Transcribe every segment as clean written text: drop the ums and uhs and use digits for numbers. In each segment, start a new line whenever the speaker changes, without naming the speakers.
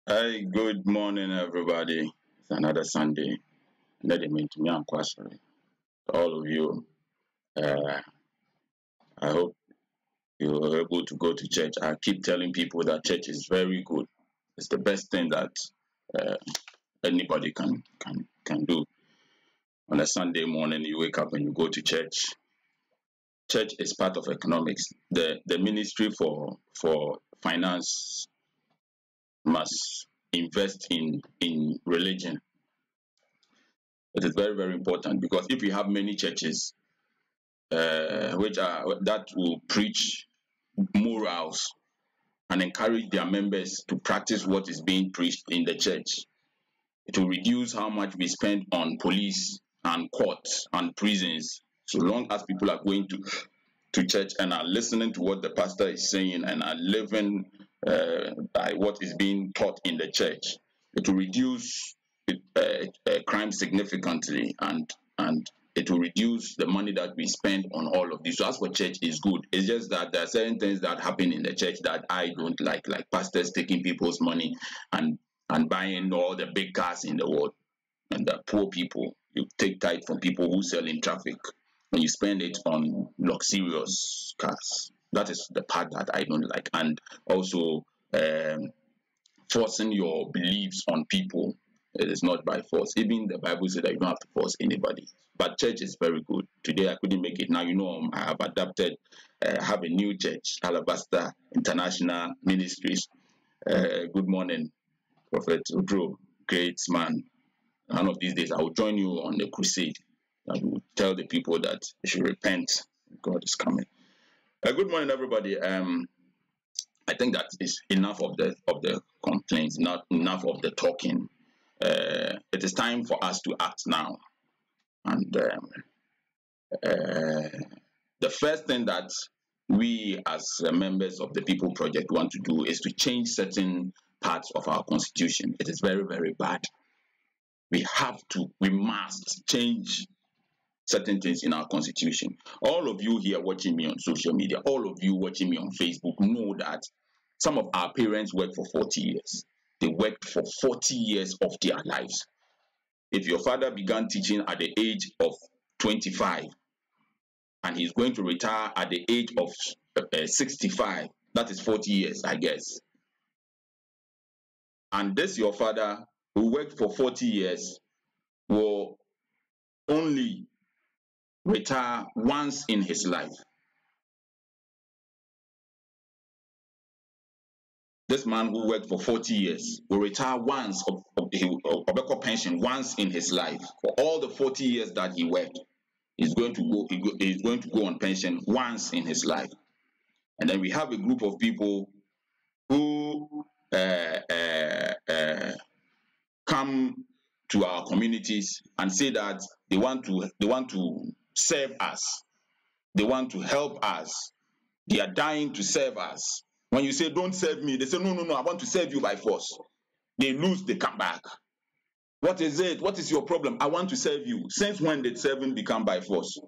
Hi, good morning, everybody. It's another Sunday. Let me mean to me and Kwasari. All of you, uh, I hope you were able to go to church. I keep telling people that church is very good. It's the best thing that uh, anybody can do. On a Sunday morning, you wake up and you go to church. Church is part of economics. The ministry for finance must invest in religion. It is very very important because if you have many churches which are that will preach morals and encourage their members to practice what is being preached in the church, it will reduce how much we spend on police and courts and prisons. So long as people are going to church and are listening to what the pastor is saying and are living by what is being taught in the church, it will reduce crime significantly, and it will reduce the money that we spend on all of this. So as for church is good. It's just that there are certain things that happen in the church that I don't like pastors taking people's money and buying all the big cars in the world, and the poor people. You take tithe from people who sell in traffic and you spend it on luxurious cars. That is the part that I don't like. And also forcing your beliefs on people. It is not by force. Even the Bible says that you don't have to force anybody. But church is very good. Today I couldn't make it. Now I have adapted. Have a new church, Alabaster International Ministries. Good morning, Prophet Udro, great man. One of these days I will join you on the crusade. I will tell the people that they should repent. God is coming. Good morning, everybody. I think that is enough of the complaints, not enough of the talking. It is time for us to act now. And the first thing that we as members of the People Project want to do is to change certain parts of our constitution. It is very, very bad. We must change certain things in our constitution. All of you here watching me on social media, all of you watching me on Facebook know that some of our parents worked for 40 years. They worked for 40 years of their lives. If your father began teaching at the age of 25 and he's going to retire at the age of 65, that is 40 years, I guess. And this your father who worked for 40 years will only retire once in his life. This man who worked for 40 years will retire once of a pension once in his life. For all the 40 years that he worked, he's going to go on pension once in his life. And then we have a group of people who come to our communities and say that they want to serve us, they want to help us, they are dying to serve us. When you say don't serve me, they say no, I want to serve you by force. They lose, they come back. What is it? What is your problem? I want to serve you. Since when did serving become by force?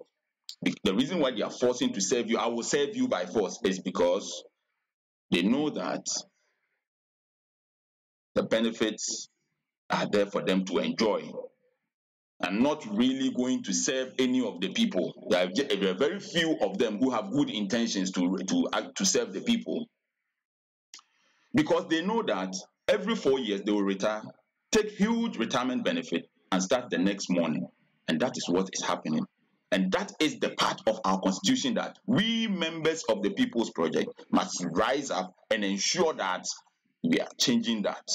The reason why they are forcing to serve you, I will serve you by force, is because they know that the benefits are there for them to enjoy and not really going to serve any of the people. There are very few of them who have good intentions to serve the people, because they know that every 4 years they will retire, take huge retirement benefit, and start the next morning. And that is what is happening. And that is the part of our constitution that we members of the People's Project must rise up and ensure that we are changing that.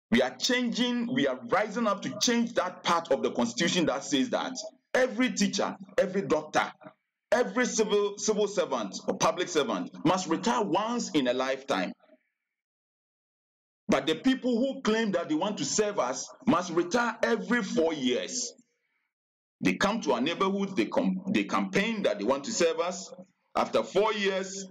We are rising up to change that part of the constitution that says that every teacher, every doctor, every civil servant or public servant must retire once in a lifetime. But the people who claim that they want to serve us must retire every 4 years. They come to our neighborhoods, they campaign that they want to serve us. After 4 years,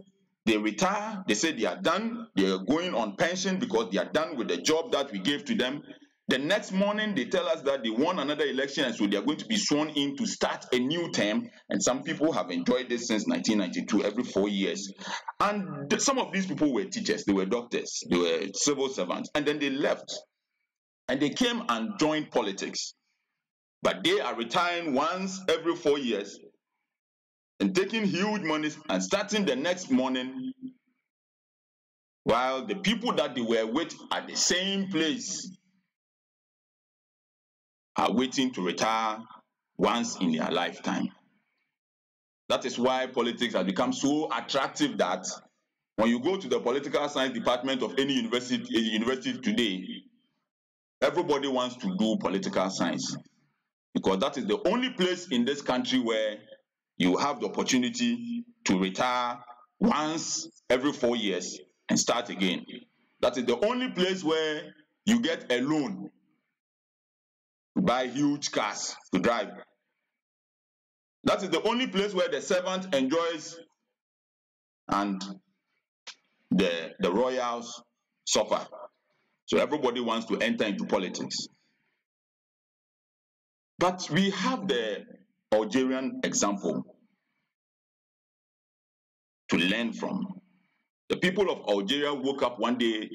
they retire, they say they are done, they are going on pension because they are done with the job that we gave to them. The next morning, they tell us that they won another election, and so they are going to be sworn in to start a new term. And some people have enjoyed this since 1992, every 4 years. And some of these people were teachers, they were doctors, they were civil servants, and then they left. And they came and joined politics. But they are retiring once every 4 years and taking huge monies and starting the next morning, while the people that they were with at the same place are waiting to retire once in their lifetime. That is why politics has become so attractive that when you go to the political science department of any university today, everybody wants to do political science, because that is the only place in this country where you have the opportunity to retire once every 4 years and start again. That is the only place where you get a loan to buy huge cars to drive. That is the only place where the servant enjoys and the royals suffer. So everybody wants to enter into politics. But we have the Algerian example to learn from. The people of Algeria woke up one day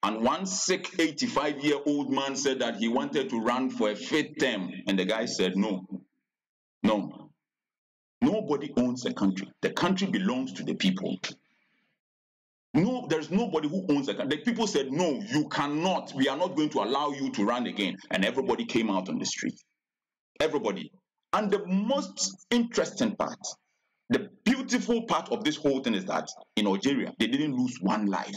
and one sick 85-year-old man said that he wanted to run for a fifth term. And the guy said, no. Nobody owns the country. The country belongs to the people. No, there's nobody who owns the country. The people said, no, you cannot. We are not going to allow you to run again. And everybody came out on the street. Everybody. And the most interesting part, the beautiful part of this whole thing is that in Algeria, they didn't lose one life.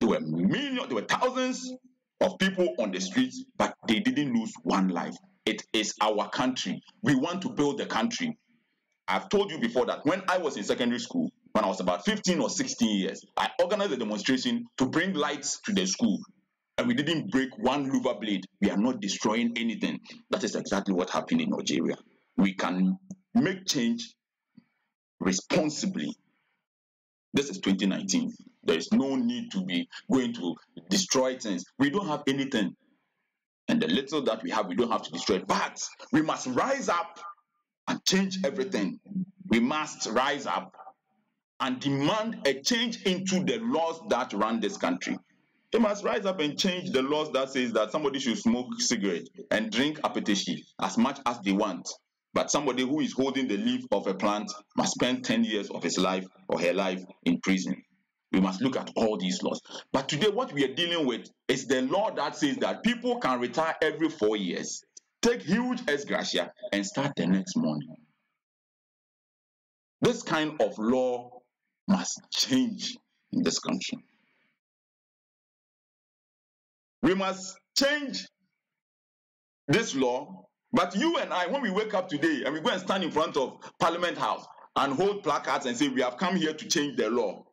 There were thousands of people on the streets, but they didn't lose one life. It is our country. We want to build the country. I've told you before that when I was in secondary school, when I was about 15 or 16 years, I organized a demonstration to bring lights to the school. And we didn't break one louver blade. We are not destroying anything. That is exactly what happened in Algeria. We can make change responsibly. This is 2019. There is no need to be going to destroy things. We don't have anything. And the little that we have, we don't have to destroy it. But we must rise up and change everything. We must rise up and demand a change into the laws that run this country. They must rise up and change the laws that says that somebody should smoke cigarette and drink apetishi as much as they want. But somebody who is holding the leaf of a plant must spend 10 years of his life or her life in prison. We must look at all these laws. But today what we are dealing with is the law that says that people can retire every 4 years, take huge ex gratia, and start the next morning. This kind of law must change in this country. We must change this law. But you and I, when we wake up today and we go and stand in front of Parliament House and hold placards and say, we have come here to change the law,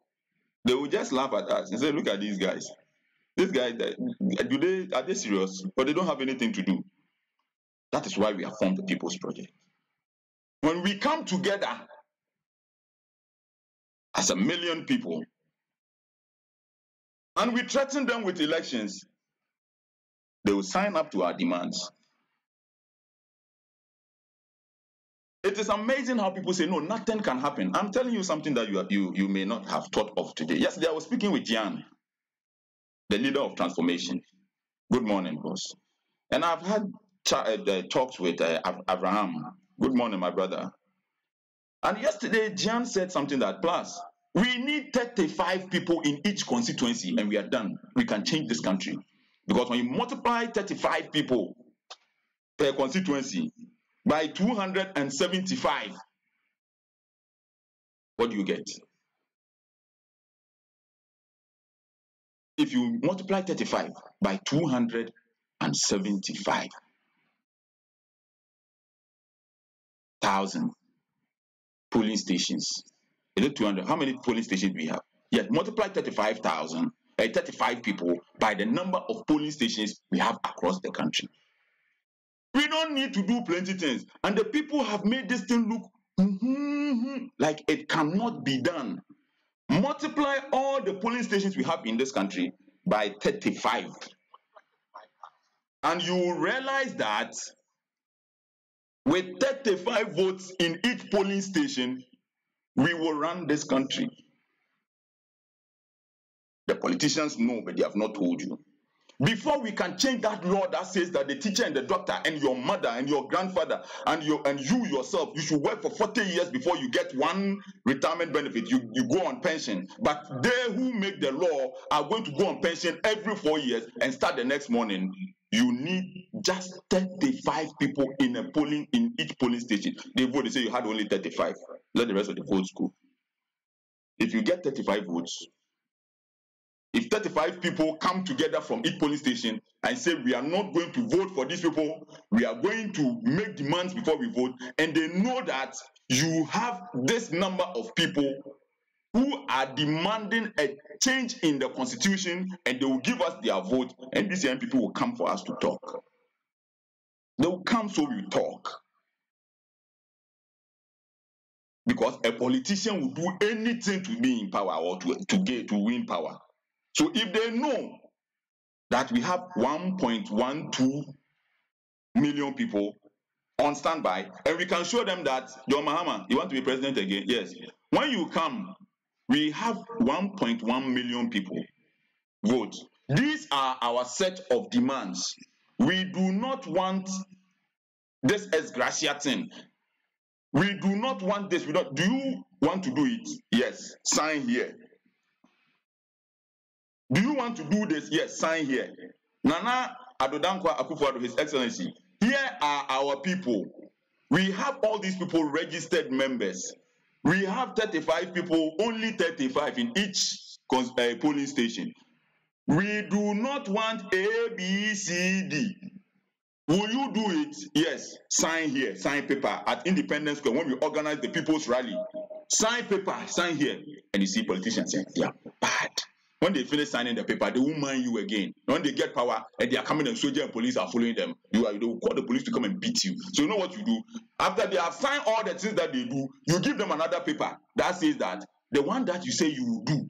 they will just laugh at us and say, look at these guys. These guys, are they serious? But they don't have anything to do. That is why we have formed the People's Project. When we come together as 1 million people and we threaten them with elections, they will sign up to our demands. It is amazing how people say, no, nothing can happen. I'm telling you something that you may not have thought of today. Yesterday, I was speaking with Jan, the leader of transformation. Good morning, boss. And I've had talks with Abraham. Good morning, my brother. And yesterday, Jan said something that, plus, we need 35 people in each constituency, and we are done. We can change this country. Because when you multiply 35 people per constituency by 275, what do you get? If you multiply 35 by 275,000 polling stations. Is it 200? How many polling stations do we have? Yet multiply 35 people by the number of polling stations we have across the country. We don't need to do plenty things. And the people have made this thing look like it cannot be done. Multiply all the polling stations we have in this country by 35. And you will realize that with 35 votes in each polling station, we will run this country. The politicians know, but they have not told you. Before we can change that law that says that the teacher and the doctor and your mother and your grandfather and you yourself, you should work for 40 years before you get one retirement benefit. You go on pension. But they who make the law are going to go on pension every 4 years and start the next morning. You need just 35 people in each polling station. They vote, they say you had only 35. Let the rest of the votes go. If you get 35 votes, if 35 people come together from each polling station and say we are not going to vote for these people, we are going to make demands before we vote, and they know that you have this number of people who are demanding a change in the constitution, and they will give us their vote, and these young people will come for us to talk. They will come so we talk. Because a politician will do anything to be in power or to win power. So if they know that we have 1.12 million people on standby, and we can show them that, John Mahama, you want to be president again? Yes. When you come, we have 1.1 million people vote. These are our set of demands. We do not want this ex gratia thing. We do not want this. Do you want to do it? Yes. Sign here. Do you want to do this? Yes, sign here. Nana Adodankwa Akufo-Addo, His Excellency, here are our people. We have all these people registered members. We have 35 people, only 35 in each polling station. We do not want A, B, C, D. Will you do it? Yes, sign here, sign paper at Independence Square when we organize the People's Rally. Sign paper, sign here. And you see politicians saying, they are bad. When they finish signing the paper, they won't mind you again. When they get power and they are coming and soldiers and police are following them, they will call the police to come and beat you. So you know what you do? After they have signed all the things that they do, you give them another paper that says that the one that you say you will do,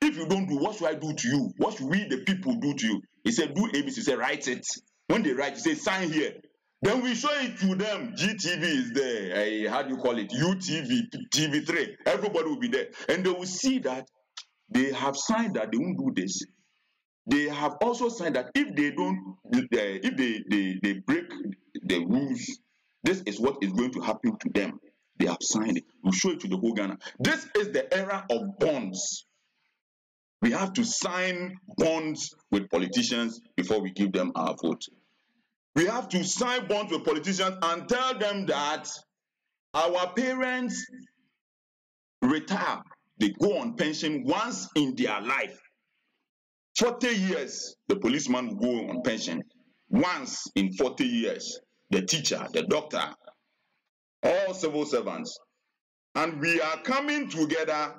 if you don't do, what should I do to you? What should we, the people, do to you? He said, do ABC. He said, write it. When they write, you say, sign here. Then we show it to them. GTV is there. How do you call it? UTV, TV3. Everybody will be there. And they will see that they have signed that they won't do this. They have also signed that if they don't, if they break the rules, this is what is going to happen to them. They have signed it. We'll show it to the whole Ghana. This is the era of bonds. We have to sign bonds with politicians before we give them our vote. We have to sign bonds with politicians and tell them that our parents retire. They go on pension once in their life. 40 years, the policeman will go on pension. Once in 40 years, the teacher, the doctor, all civil servants. And we are coming together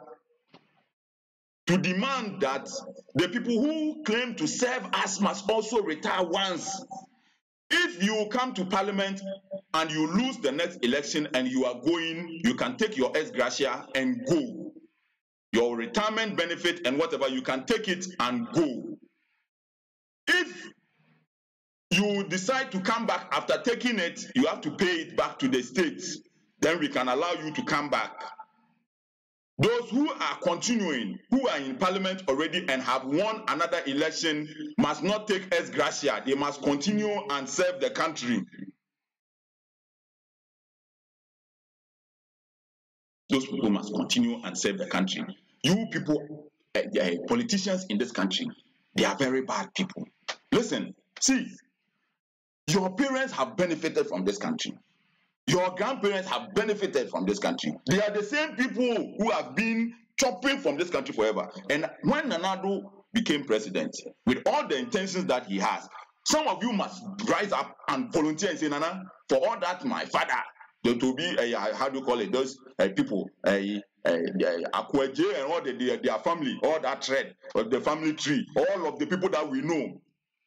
to demand that the people who claim to serve us must also retire once. If you come to parliament and you lose the next election and you are going, you can take your ex gratia and go. Your retirement benefit and whatever, you can take it and go. If you decide to come back after taking it, you have to pay it back to the states. Then we can allow you to come back. Those who are continuing, who are in parliament already and have won another election, must not take ex gratia. They must continue and serve the country. Those people must continue and serve the country. You people, politicians in this country, they are very bad people. Listen, see, your parents have benefited from this country. Your grandparents have benefited from this country. They are the same people who have been chopping from this country forever. And when Nana-Addo became president, with all the intentions that he has, some of you must rise up and volunteer and say, Nana, for all that my father, to be how do you call it? Those people, Akweje and all their family, all that thread of the family tree, all of the people that we know,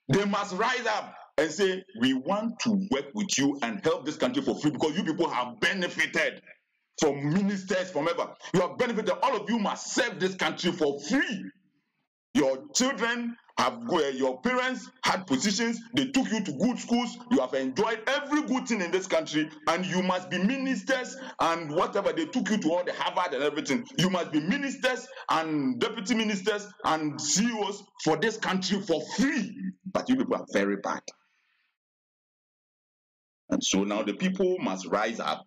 they must rise up and say, we want to work with you and help this country for free because you people have benefited from ministers, from ever. You have benefited. All of you must serve this country for free. Your children your parents had positions, they took you to good schools, you have enjoyed every good thing in this country, and you must be ministers and whatever. They took you to all the Harvard and everything. You must be ministers and deputy ministers and CEOs for this country for free. But you people are very bad. And so now the people must rise up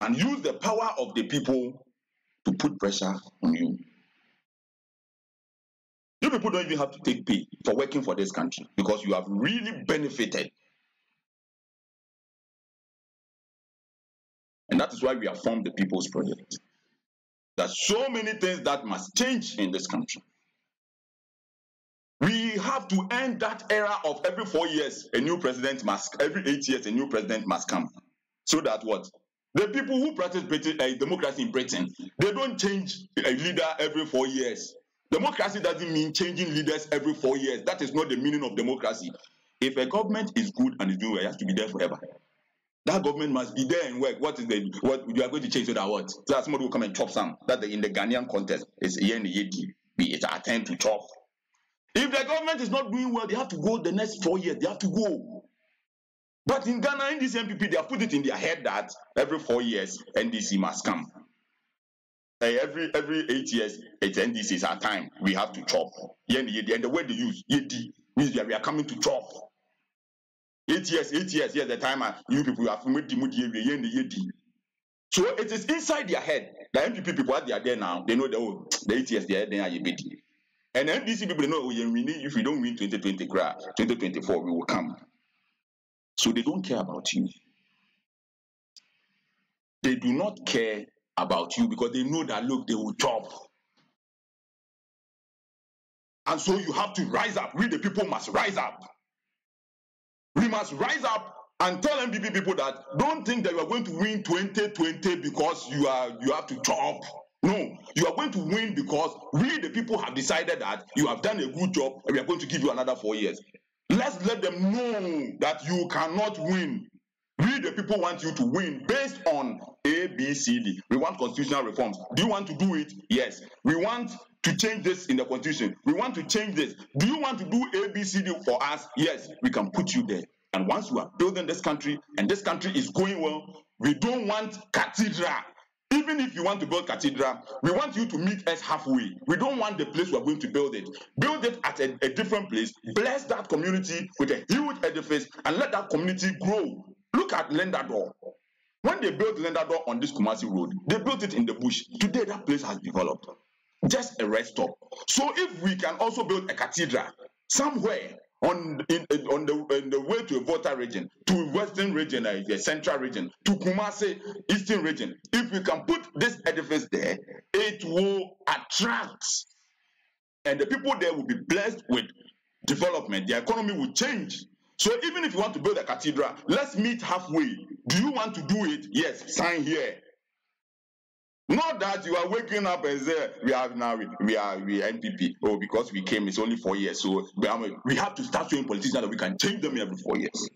and use the power of the people to put pressure on you. You people don't even have to take pay for working for this country because you have really benefited. And that is why we have formed the People's Project. There are so many things that must change in this country. We have to end that era of every 4 years a new president must, every 8 years a new president must come. So that what? The people who practice democracy in Britain, they don't change a leader every 4 years. Democracy doesn't mean changing leaders every 4 years. That is not the meaning of democracy. If a government is good and is doing well, it has to be there forever. That government must be there and work. What you are going to change so that what? So that somebody will come and chop some. That in the Ghanaian context is it's our time to chop. If the government is not doing well, they have to go the next 4 years. They have to go. But in Ghana, in this MPP, they have put it in their head that every 4 years NDC must come. Every 8 years, it's NDC is our time. We have to chop. And the word they use, yedi, means that we are coming to chop. 8 years, yes, the time you people have made the yedi. So it is inside their head. The MPP people are there now. They know the 8 years they are there. And NDC people know if we don't win 2020, 2024 we will come. So they don't care about you. They do not care about you because they know that look, they will chop. And so you have to rise up. We the people must rise up. We must rise up and tell MPP people that don't think that you are going to win 2020 because you have to chop. No, you are going to win because we the people have decided that you have done a good job and we are going to give you another 4 years. Let's let them know that you cannot win. We the people want you to win based on A, B, C, D. We want constitutional reforms. Do you want to do it? Yes. We want to change this in the constitution. We want to change this. Do you want to do A, B, C, D for us? Yes. We can put you there. And once you are building this country and this country is going well, we don't want cathedral. Even if you want to build cathedral, we want you to meet us halfway. We don't want the place we are going to build it. Build it at a different place. Bless that community with a huge edifice and let that community grow. Look at Lendador. When they built Lendador on this Kumasi road, they built it in the bush. Today that place has developed. Just a rest stop. So if we can also build a cathedral somewhere on the way to a Volta region, to Western region, the Central region, to Kumasi Eastern region, if we can put this edifice there, it will attract, and the people there will be blessed with development. The economy will change. So even if you want to build a cathedral, let's meet halfway. Do you want to do it? Yes, sign here. Not that you are waking up and say we are NPP. Oh, because we came, it's only 4 years. So we have to start showing politicians that we can change them every 4 years.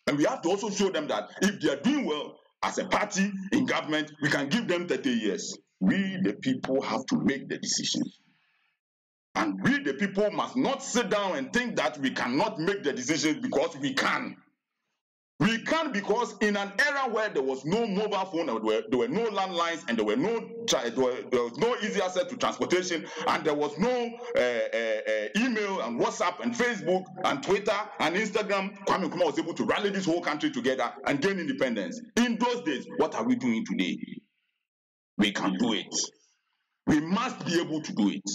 And we have to also show them that if they are doing well as a party in government, we can give them 30 years. We the people have to make the decisions. And we the people must not sit down and think that we cannot make the decisions because we can. We can because in an era where there was no mobile phone, there were no landlines, and there was no easy access to transportation, and there was no email and WhatsApp and Facebook and Twitter and Instagram. Kwame Nkrumah was able to rally this whole country together and gain independence. In those days, what are we doing today? We can do it. We must be able to do it.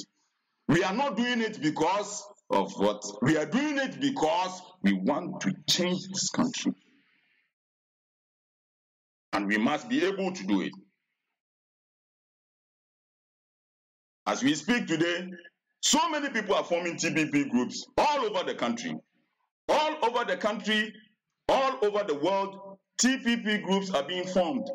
We are not doing it because of what? We are doing it because we want to change this country. And we must be able to do it. As we speak today, so many people are forming TPP groups all over the country. All over the country, all over the world, TPP groups are being formed.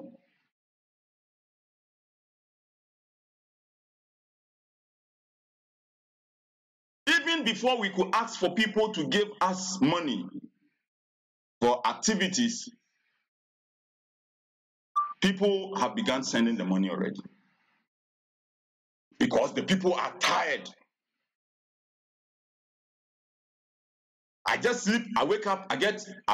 Even before we could ask for people to give us money for activities, people have begun sending the money already. Because the people are tired I just sleep, I wake up, I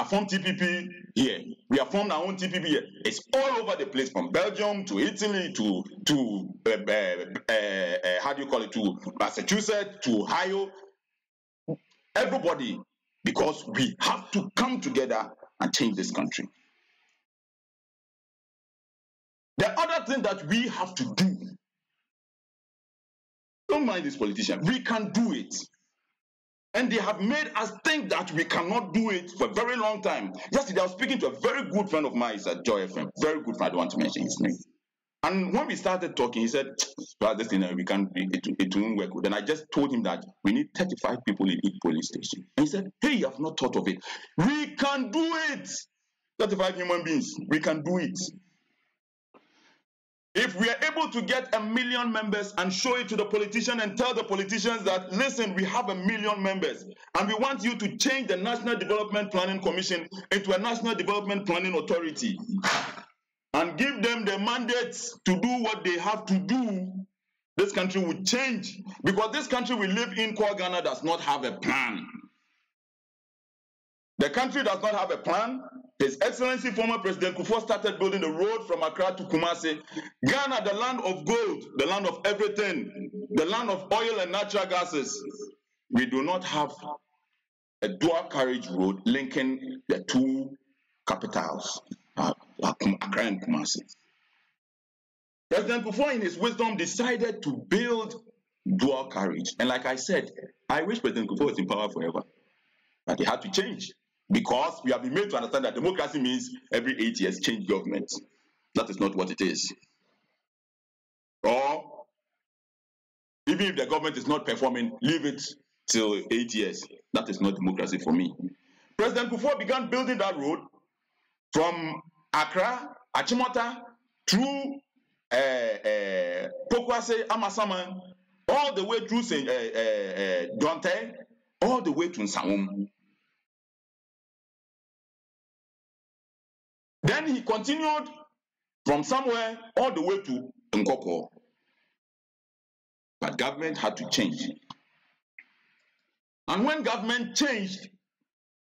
form TPP here. We have formed our own TPP here. It's all over the place, from Belgium to Italy to how do you call it, to Massachusetts, to Ohio. Everybody, because we have to come together and change this country. The other thing that we have to do, don't mind this politician, we can do it. And they have made us think that we cannot do it for a very long time. Yesterday, I was speaking to a very good friend of mine. He's at Joy FM. Very good friend. I don't want to mention his name. And when we started talking, he said, well, this thing, we can't, it won't work. Then I just told him that we need 35 people in each polling station. And he said, hey, you have not thought of it. We can do it. 35 human beings. We can do it. If we are able to get 1 million members and show it to the politician and tell the politicians that, listen, we have 1 million members and we want you to change the National Development Planning Commission into a National Development Planning Authority and give them the mandates to do what they have to do, this country will change. Because this country we live in, called Ghana, does not have a plan. The country does not have a plan. His Excellency former President Kufuor started building the road from Accra to Kumasi. Ghana, the land of gold, the land of everything, the land of oil and natural gases. We do not have a dual carriage road linking the two capitals, Accra and Kumasi. President Kufuor, in his wisdom, decided to build dual carriage. And like I said, I wish President Kufuor was in power forever, but he had to change. Because we have been made to understand that democracy means every 8 years change government. That is not what it is. Or even if the government is not performing, leave it till 8 years. That is not democracy for me. President Kufuor began building that road from Accra, Achimota, through Pokwase, Amasaman, all the way through Donte, all the way to Nsawam. Then he continued from somewhere all the way to Nkoko. But government had to change. And when government changed,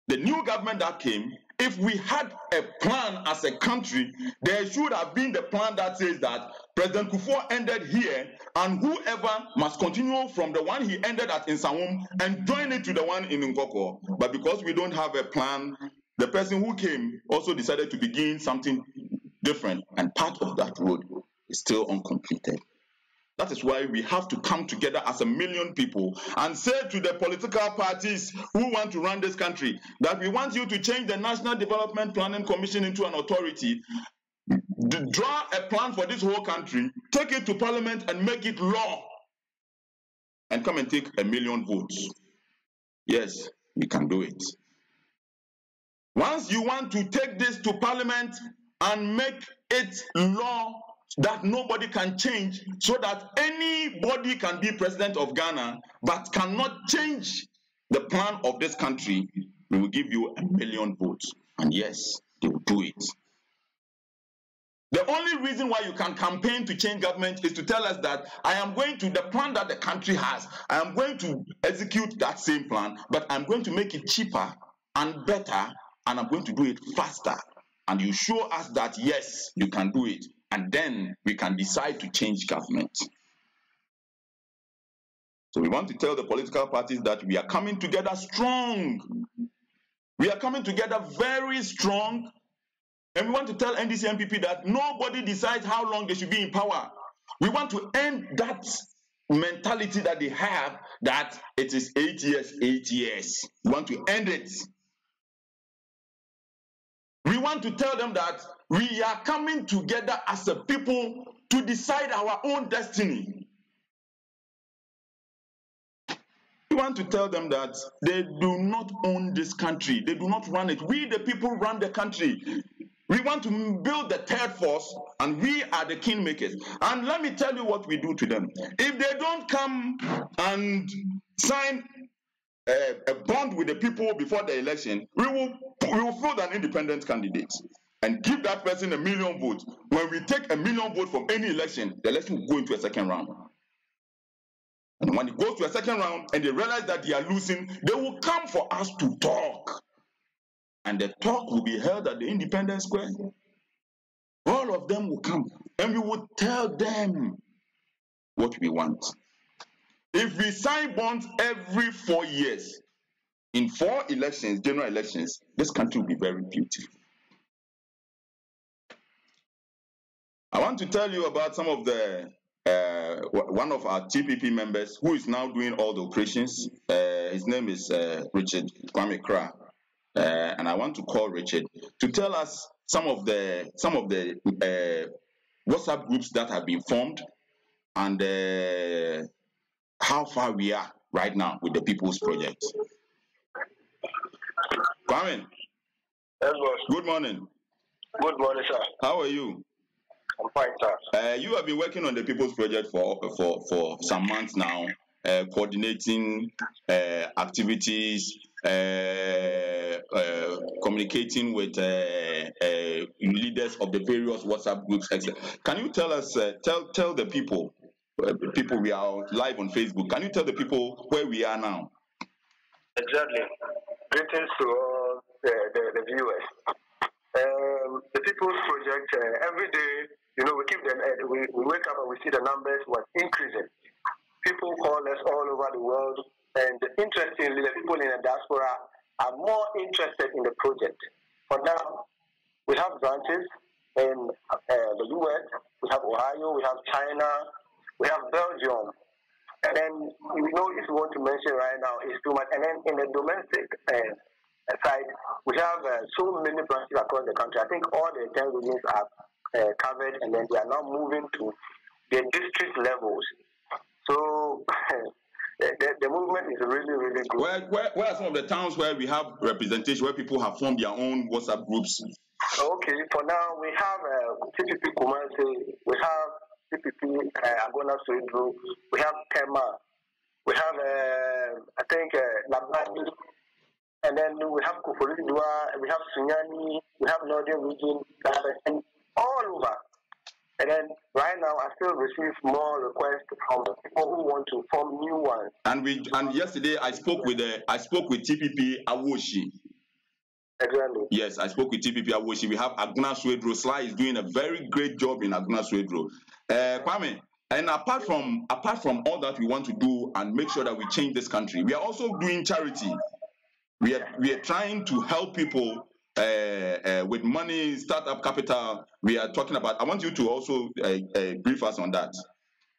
the new government that came, if we had a plan as a country, there should have been the plan that says that President Kufuor ended here and whoever must continue from the one he ended at Nsawam and join it to the one in Nkoko. But because we don't have a plan, the person who came also decided to begin something different, and part of that road is still uncompleted. That is why we have to come together as 1 million people and say to the political parties who want to run this country that we want you to change the National Development Planning Commission into an authority, draw a plan for this whole country, take it to Parliament and make it law, and come and take 1 million votes. Yes, we can do it. Once you want to take this to Parliament and make it law that nobody can change, so that anybody can be president of Ghana but cannot change the plan of this country, we will give you 1 million votes. And yes, they will do it. The only reason why you can campaign to change government is to tell us that I am going to, the plan that the country has, I am going to execute that same plan, but I'm going to make it cheaper and better, and I'm going to do it faster. And you show us that, yes, you can do it. And then we can decide to change government. So we want to tell the political parties that we are coming together strong. We are coming together very strong. And we want to tell NDC MPP that nobody decides how long they should be in power. We want to end that mentality that they have, that it is 8 years, 8 years. We want to end it. We want to tell them that we are coming together as a people to decide our own destiny. We want to tell them that they do not own this country. They do not run it. We, the people, run the country. We want to build the third force, and we are the kingmakers. And let me tell you what we do to them. If they don't come and sign a bond with the people before the election, we will field an independent candidate and give that person 1 million votes. When we take 1 million votes from any election, the election will go into a second round. And when it goes to a second round and they realize that they are losing, they will come for us to talk. And the talk will be held at the Independence Square. All of them will come and we will tell them what we want. If we sign bonds every 4 years, in 4 elections, general elections, this country will be very beautiful. I want to tell you about some of the one of our TPP members who is now doing all the operations. His name is Richard Kwame, and I want to call Richard to tell us some of the WhatsApp groups that have been formed and how far we are right now with the People's Project. Kwame.
Yes, boss.
Good morning.
Good morning, sir.
How are you?
I'm fine, sir.
You have been working on the People's Project for some months now, coordinating activities, communicating with leaders of the various WhatsApp groups, etc. Can you tell us, tell the people, we are live on Facebook. Can you tell the people where we are now?
Exactly. Greetings to all the viewers. The People's Project, every day, we keep we wake up and we see the numbers was increasing. People call us all over the world, and interestingly, the people in the diaspora are more interested in the project. For now, we have branches in the US, we have Ohio, we have China, we have Belgium. And then, if you want to mention right now, it's too much. And then in the domestic side, we have so many branches across the country. I think all the 10 regions are covered, and then they are now moving to the district levels. So the movement is really, really good.
Where are some of the towns where we have representation, where people have formed their own WhatsApp groups?
Okay, for now, we have TPP Kumasi, we have TPP Agona Suidru, we have Tema, we have, I think, Labani, and then we have Kufuridua, we have Sunyani, we have Northern Region, and all over. And then right now, I still receive more requests from people who want to form new ones.
And yesterday, I spoke with TPP Awoshi.
Exactly.
Yes, I spoke with TPP Awoshi. We have Aguna Swedro. Sly is doing a very great job in Aguna Swedro. Kwame, and apart from all that we want to do and make sure that we change this country, we are also doing charity. We are trying to help people with money, startup capital. We are talking about. I want you to also brief us on that.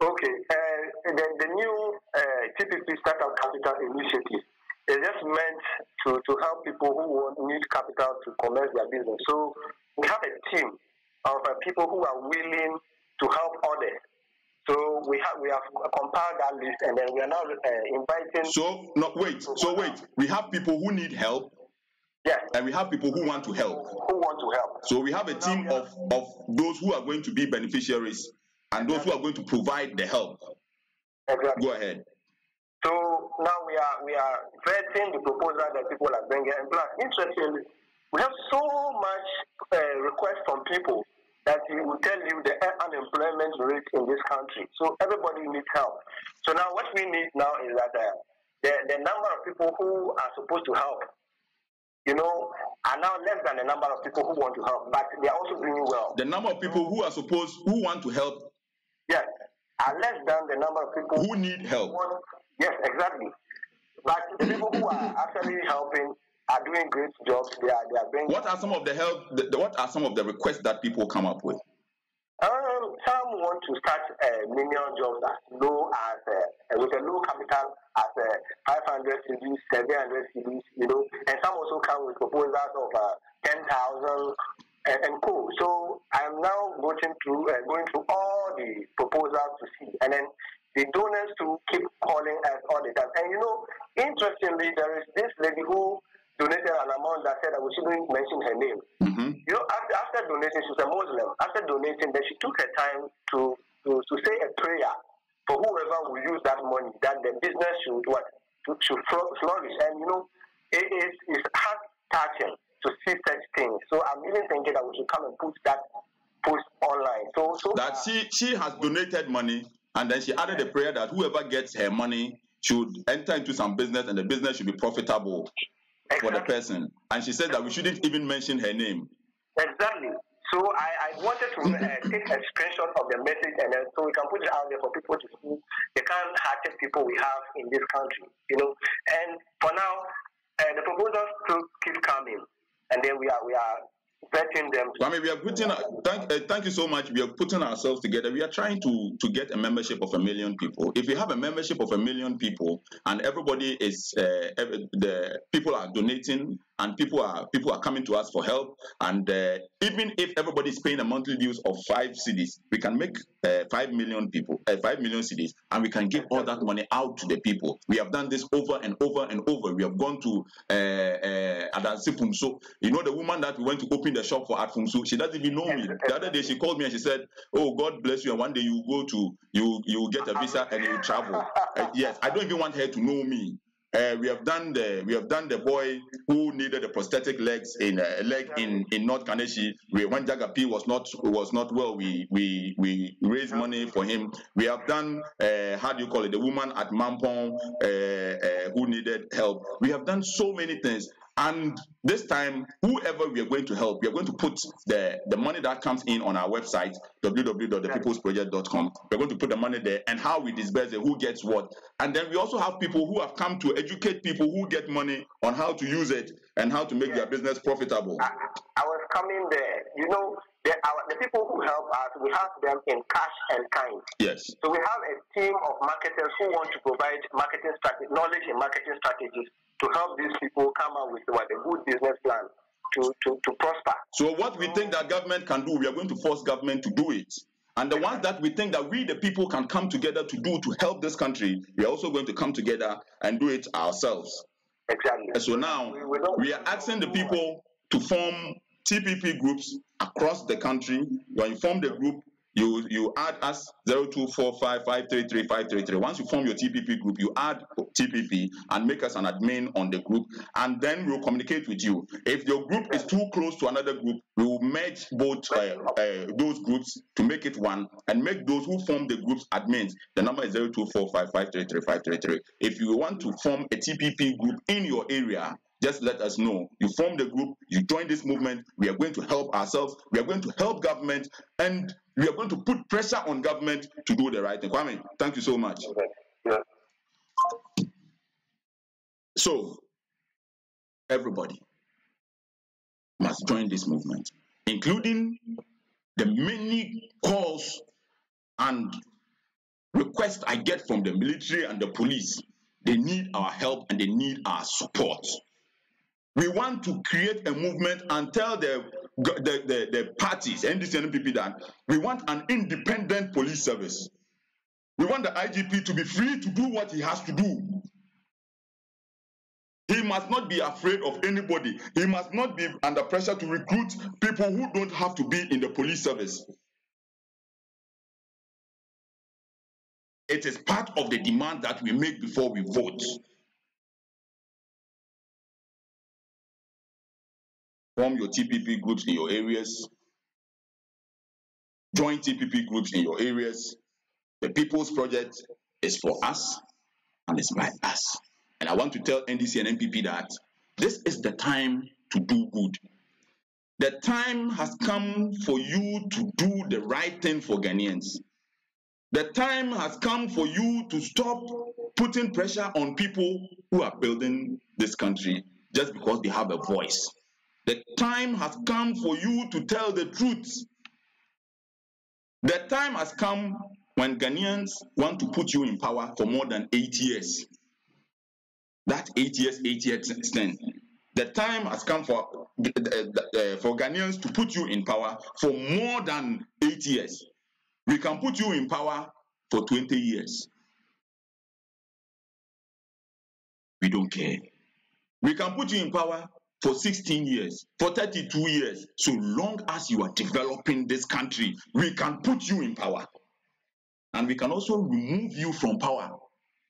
Okay. The new TPP Startup Capital Initiative is just meant to help people who need capital to commence their business. So we have a team of people who are willing to help others. So we have compiled that list, and then we are now inviting.
Wait. We have people who need help.
Yes.
And we have people who want to help. So we have a team of those who are going to be beneficiaries and those who are going to provide the help.
Exactly.
Go ahead.
So now we are vetting the proposal that people are bringing. And plus, interestingly, we have so much request from people that we will tell you the unemployment rate in this country. So everybody needs help. So now what we need now is that the number of people who are supposed to help, are now less than the number of people who want to help, but they are also doing well.
The number of people who want to help,
yes, are less than the number of people
who need help.
Yes, exactly. But the people who are actually helping are doing great jobs. They are bringing.
What are some of the help? What are some of the requests that people come up with?
Some want to start menial jobs as low as with a low capital as 500 CDs, 700 CDs, and some also come with proposals of 10,000 and co. So I'm now going through all the proposals to see, and then the donors to keep calling us all the time. And interestingly, there is this lady who donated an amount that said that we shouldn't mention her name.
Mm-hmm.
After donating, she's a Muslim. After donating, then she took her time to say a prayer for whoever will use that money, that the business should flourish. And it's heart touching to see such things. So I'm even thinking that we should come and put that post online. So
that she has donated money And then she added a prayer that whoever gets her money should enter into some business and the business should be profitable for the person. And she said that we shouldn't even mention her name.
Exactly. So I wanted to take a screenshot of the message and so we can put it out there for people to see the kind-hearted people we have in this country, you know. And for now, the proposals still keep coming, and then we are vetting them.
Kwame, we are putting. Thank you so much. We are putting ourselves together. We are trying to get a membership of 1 million people. If we have a membership of 1 million people and everybody is the people are donating and people are coming to us for help, and even if everybody is paying a monthly dues of 5 cedis, we can make 5 million people 5 million cedis, and we can give all that money out to the people. We have done this over and over and over. We have gone to Adansipum. So you know the woman that we went to open the shop for at Fumsu, she doesn't even know me. The other day she called me and she said, "Oh, God bless you, and one day you go to you get a visa and you travel." Yes, I don't even want her to know me. We have done the boy who needed a prosthetic legs in leg in North Kaneshi. When Jagapi was not well, we raised money for him. We have done how do you call it, the woman at Mampong who needed help. We have done so many things. And this time, whoever we are going to help, we are going to put the money that comes in on our website, www.thepeoplesproject.com. We're going to put the money there and how we disperse it, who gets what. And then we also have people who have come to educate people who get money on how to use it and how to make their business profitable.
I was coming there. You know, the people who help us, we have them in cash and kind.
Yes.
So we have a team of marketers who want to provide marketing knowledge in marketing strategies to help these people come up with a good business plan to prosper.
So what we think that government can do, we are going to force government to do it. And the ones that we think that we, the people, can come together to do to help this country, we are also going to come together and do it ourselves.
Exactly.
And so now we are asking the people to form TPP groups across the country. When you form the group, you add us 0245533533. Once you form your TPP group, you add TPP and make us an admin on the group, and then we'll communicate with you. If your group is too close to another group, we will merge both those groups to make it one and make those who form the groups admins. The number is 0245533533. If you want to form a TPP group in your area, just let us know. You form the group, you join this movement. We are going to help ourselves, we are going to help government, and we are going to put pressure on government to do the right thing. Kwame, thank you so much.
Yeah.
So, everybody must join this movement, including the many calls and requests I get from the military and the police. They need our help and they need our support. We want to create a movement and tell the parties, NDC and NPP, that we want an independent police service. We want the IGP to be free to do what he has to do. He must not be afraid of anybody. He must not be under pressure to recruit people who don't have to be in the police service. It is part of the demand that we make before we vote. Form your TPP groups in your areas. Join TPP groups in your areas. The People's Project is for us and it's by us. And I want to tell NDC and NPP that this is the time to do good. The time has come for you to do the right thing for Ghanaians. The time has come for you to stop putting pressure on people who are building this country just because they have a voice. The time has come for you to tell the truth. The time has come when Ghanaians want to put you in power for more than 8 years. That 8 years extent. The time has come for Ghanaians to put you in power for more than 8 years. We can put you in power for 20 years. We don't care. We can put you in power for 16 years, for 32 years. So long as you are developing this country, we can put you in power. And we can also remove you from power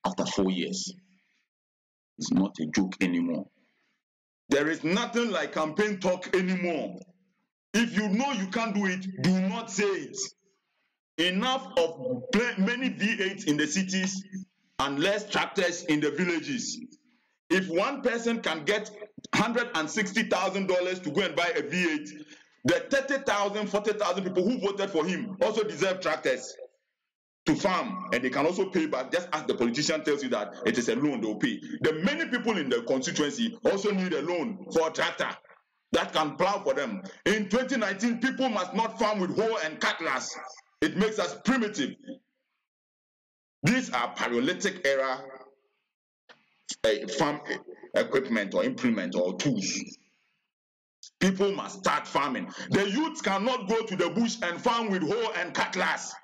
after 4 years. It's not a joke anymore. There is nothing like campaign talk anymore. If you know you can't do it, do not say it. enough of many V8s in the cities and less tractors in the villages. If one person can get $160,000 to go and buy a V8, the 30,000, 40,000 people who voted for him also deserve tractors to farm, and they can also pay back, just as the politician tells you that it is a loan they will pay. The many people in the constituency also need a loan for a tractor that can plow for them. In 2019, people must not farm with hoe and cutlass. It makes us primitive. These are Paleolithic era farm equipment or implement or tools. People must start farming. The youth cannot go to the bush and farm with hoe and cutlass.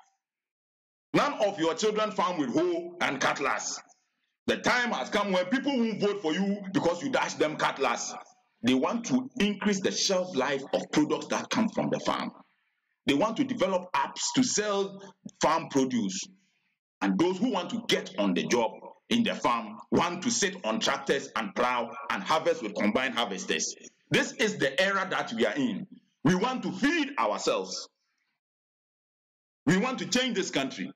None of your children farm with hoe and cutlass. The time has come when people won't vote for you because you dash them cutlass. They want to increase the shelf life of products that come from the farm. They want to develop apps to sell farm produce. And those who want to get on the job in the farm want to sit on tractors and plow and harvest with combined harvesters. This is the era that we are in. We want to feed ourselves. We want to change this country.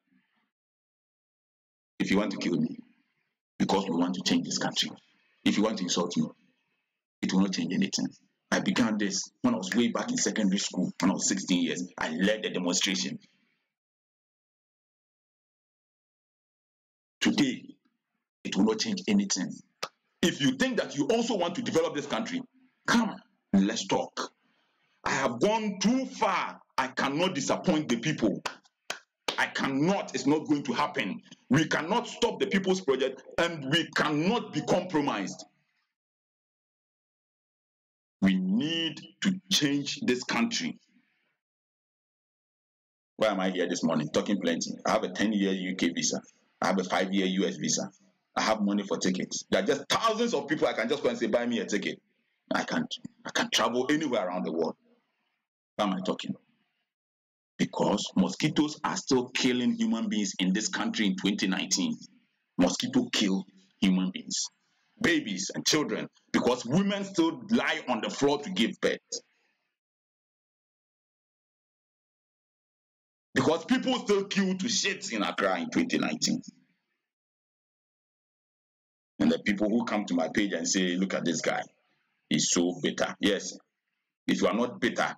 If you want to kill me, because we want to change this country. If you want to insult me, it will not change anything. I began this when I was way back in secondary school, when I was 16 years. I led the demonstration. Today, it will not change anything. If you think that you also want to develop this country, come, let's talk. I have gone too far. I cannot disappoint the people. I cannot. It's not going to happen. We cannot stop the People's Project, and we cannot be compromised. We need to change this country. Why am I here this morning talking plenty? I have a 10-year UK visa. I have a 5-year US visa. I have money for tickets. There are just thousands of people I can just go and say, buy me a ticket. I can travel anywhere around the world. Why am I talking? Because mosquitoes are still killing human beings in this country in 2019. Mosquitoes kill human beings, babies and children, because women still lie on the floor to give birth. Because people still kill to shit in Accra in 2019. And the people who come to my page and say, look at this guy, he's so bitter. Yes, if you are not bitter,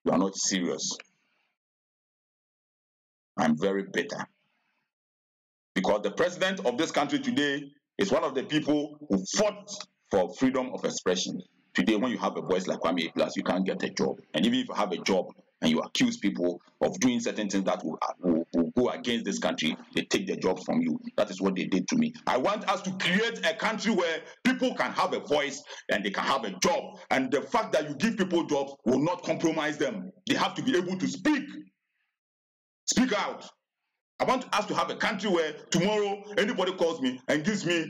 you are not serious. I'm very bitter. Because the president of this country today is one of the people who fought for freedom of expression. Today, when you have a voice like Kwame Plus, you can't get a job. And even if you have a job and you accuse people of doing certain things that will go against this country, they take their jobs from you. That is what they did to me. I want us to create a country where people can have a voice and they can have a job. And the fact that you give people jobs will not compromise them. They have to be able to speak. Speak out. I want us to have a country where tomorrow anybody calls me and gives me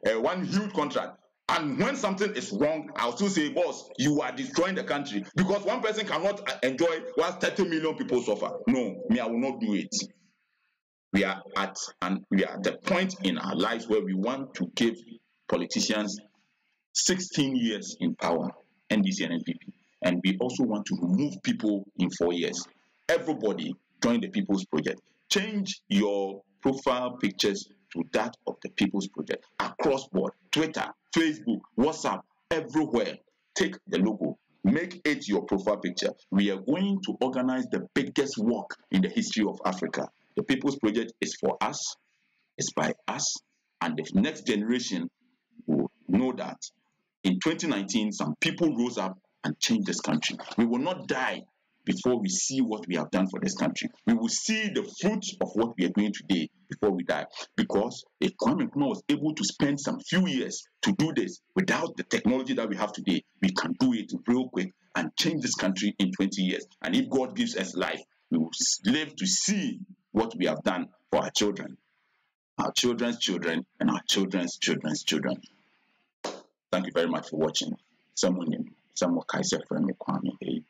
one huge contract. And when something is wrong, I'll still say, boss, you are destroying the country. Because one person cannot enjoy whilst 30 million people suffer. No, me, I will not do it. We are at the point in our lives where we want to give politicians 16 years in power, NDC and NPP. And we also want to remove people in 4 years. Everybody join the People's Project. Change your profile pictures to that of the People's Project across board. Twitter, Facebook, WhatsApp, everywhere. Take the logo. Make it your profile picture. We are going to organize the biggest walk in the history of Africa. The People's Project is for us, it's by us, and the next generation will know that in 2019, some people rose up and changed this country. We will not die before we see what we have done for this country. We will see the fruits of what we are doing today before we die. Because if Kwame was able to spend some few years to do this without the technology that we have today, we can do it real quick and change this country in 20 years. And if God gives us life, we will live to see what we have done for our children, our children's children, and our children's children's children. Thank you very much for watching. Someone Kaiser from Kwame A+.